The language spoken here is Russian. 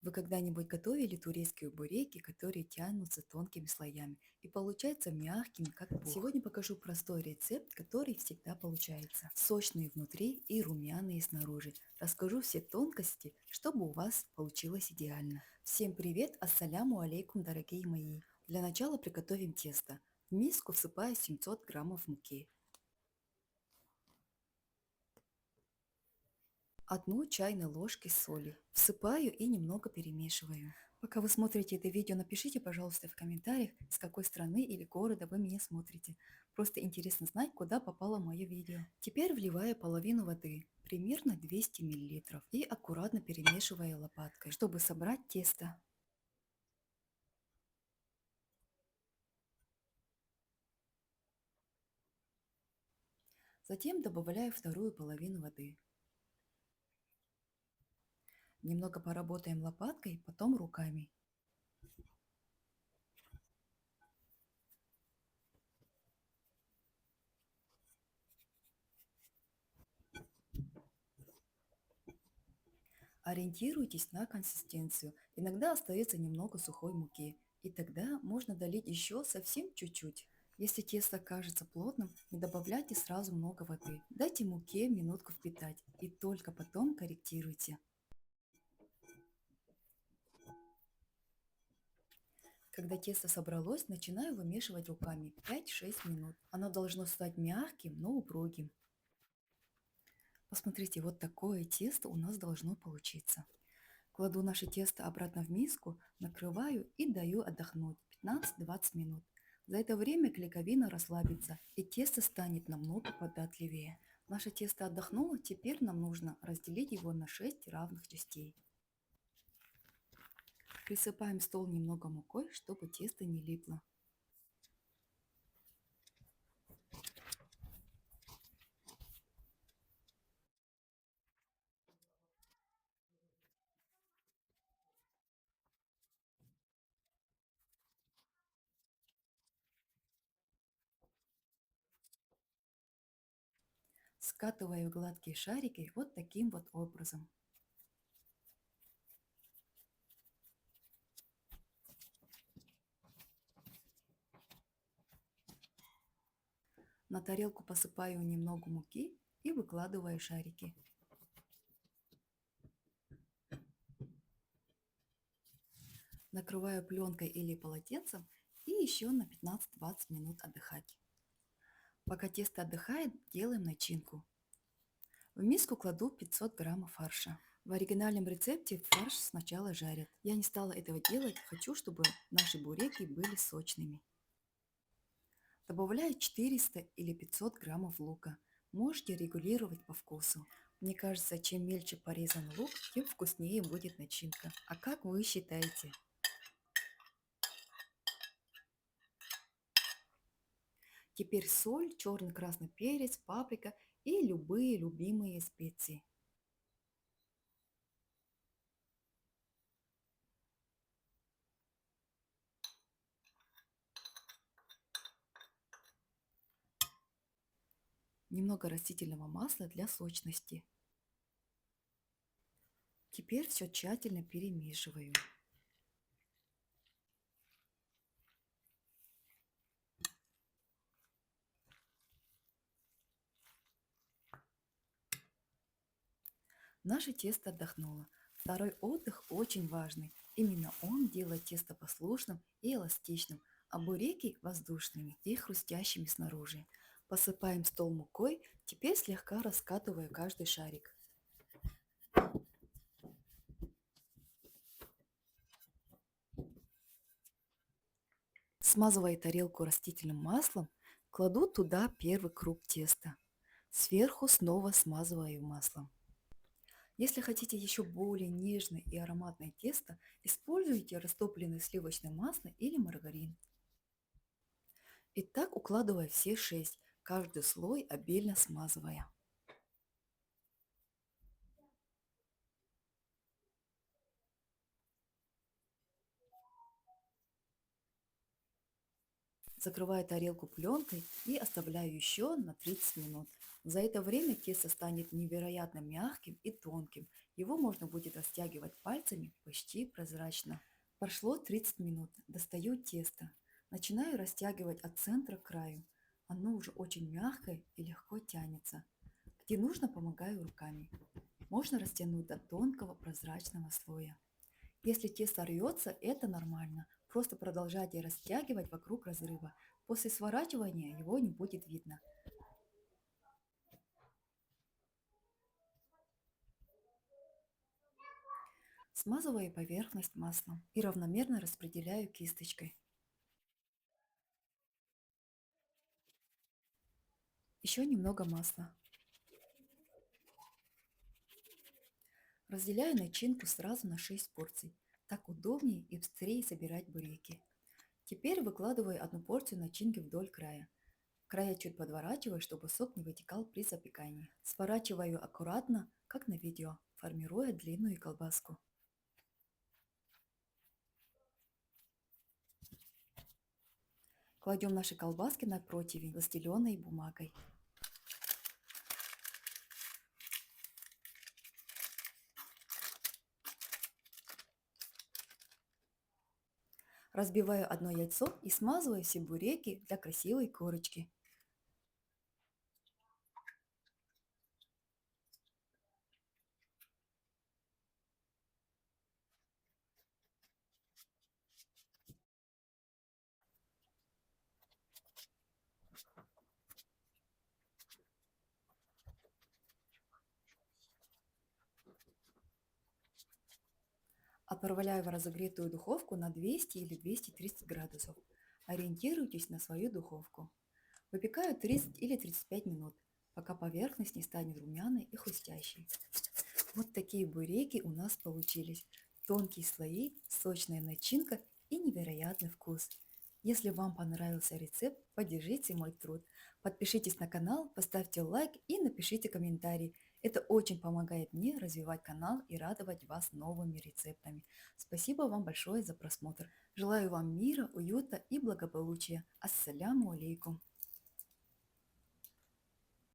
Вы когда-нибудь готовили турецкие буреки, которые тянутся тонкими слоями и получаются мягкими, как пух? Сегодня покажу простой рецепт, который всегда получается. Сочные внутри и румяные снаружи. Расскажу все тонкости, чтобы у вас получилось идеально. Всем привет, ассаляму алейкум, дорогие мои. Для начала приготовим тесто. В миску всыпаю 700 граммов муки, 1 чайной ложки соли. Всыпаю и немного перемешиваю. Пока вы смотрите это видео, напишите, пожалуйста, в комментариях, с какой страны или города вы меня смотрите. Просто интересно знать, куда попало мое видео. Теперь вливаю половину воды, примерно 200 миллилитров, и аккуратно перемешиваю лопаткой, чтобы собрать тесто. Затем добавляю вторую половину воды. Немного поработаем лопаткой, потом руками. Ориентируйтесь на консистенцию. Иногда остается немного сухой муки, и тогда можно долить еще совсем чуть-чуть. Если тесто кажется плотным, не добавляйте сразу много воды. Дайте муке минутку впитать и только потом корректируйте. Когда тесто собралось, начинаю вымешивать руками 5-6 минут. Оно должно стать мягким, но упругим. Посмотрите, вот такое тесто у нас должно получиться. Кладу наше тесто обратно в миску, накрываю и даю отдохнуть 15-20 минут. За это время клейковина расслабится и тесто станет намного податливее. Наше тесто отдохнуло, теперь нам нужно разделить его на 6 равных частей. Присыпаем стол немного мукой, чтобы тесто не липло. Скатываю гладкие шарики вот таким вот образом. На тарелку посыпаю немного муки и выкладываю шарики. Накрываю пленкой или полотенцем и еще на 15-20 минут отдыхать. Пока тесто отдыхает, делаем начинку. В миску кладу 500 граммов фарша. В оригинальном рецепте фарш сначала жарят. Я не стала этого делать, хочу, чтобы наши буреки были сочными. Добавляю 400 или 500 граммов лука. Можете регулировать по вкусу. Мне кажется, чем мельче порезан лук, тем вкуснее будет начинка. А как вы считаете? Теперь соль, черный красный перец, паприка и любые любимые специи. Немного растительного масла для сочности. Теперь все тщательно перемешиваю. Наше тесто отдохнуло. Второй отдых очень важный. Именно он делает тесто послушным и эластичным, а буреки воздушными и хрустящими снаружи. Посыпаем стол мукой, теперь слегка раскатывая каждый шарик. Смазывая тарелку растительным маслом, кладу туда первый круг теста. Сверху снова смазываю маслом. Если хотите еще более нежное и ароматное тесто, используйте растопленное сливочное масло или маргарин. И так укладывая все 6, каждый слой обильно смазывая. Закрываю тарелку пленкой и оставляю еще на 30 минут. За это время тесто станет невероятно мягким и тонким. Его можно будет растягивать пальцами почти прозрачно. Прошло 30 минут. Достаю тесто. Начинаю растягивать от центра к краю. Оно уже очень мягкое и легко тянется. Где нужно, помогаю руками. Можно растянуть до тонкого прозрачного слоя. Если тесто рвется, это нормально. Просто продолжайте растягивать вокруг разрыва. После сворачивания его не будет видно. Смазываю поверхность маслом и равномерно распределяю кисточкой. Еще немного масла. Разделяю начинку сразу на 6 порций. Так удобнее и быстрее собирать буряки. Теперь выкладываю одну порцию начинки вдоль края. Края чуть подворачиваю, чтобы сок не вытекал при запекании. Сворачиваю аккуратно, как на видео, формируя длинную колбаску. Кладем наши колбаски на противень, застеленной бумагой. Разбиваю одно яйцо и смазываю все буряки для красивой корочки. Отправляю в разогретую духовку на 200 или 230 градусов. Ориентируйтесь на свою духовку. Выпекаю 30 или 35 минут, пока поверхность не станет румяной и хрустящей. Вот такие буряки у нас получились. Тонкие слои, сочная начинка и невероятный вкус. Если вам понравился рецепт, поддержите мой труд. Подпишитесь на канал, поставьте лайк и напишите комментарий. Это очень помогает мне развивать канал и радовать вас новыми рецептами. Спасибо вам большое за просмотр. Желаю вам мира, уюта и благополучия. Ассаляму алейкум.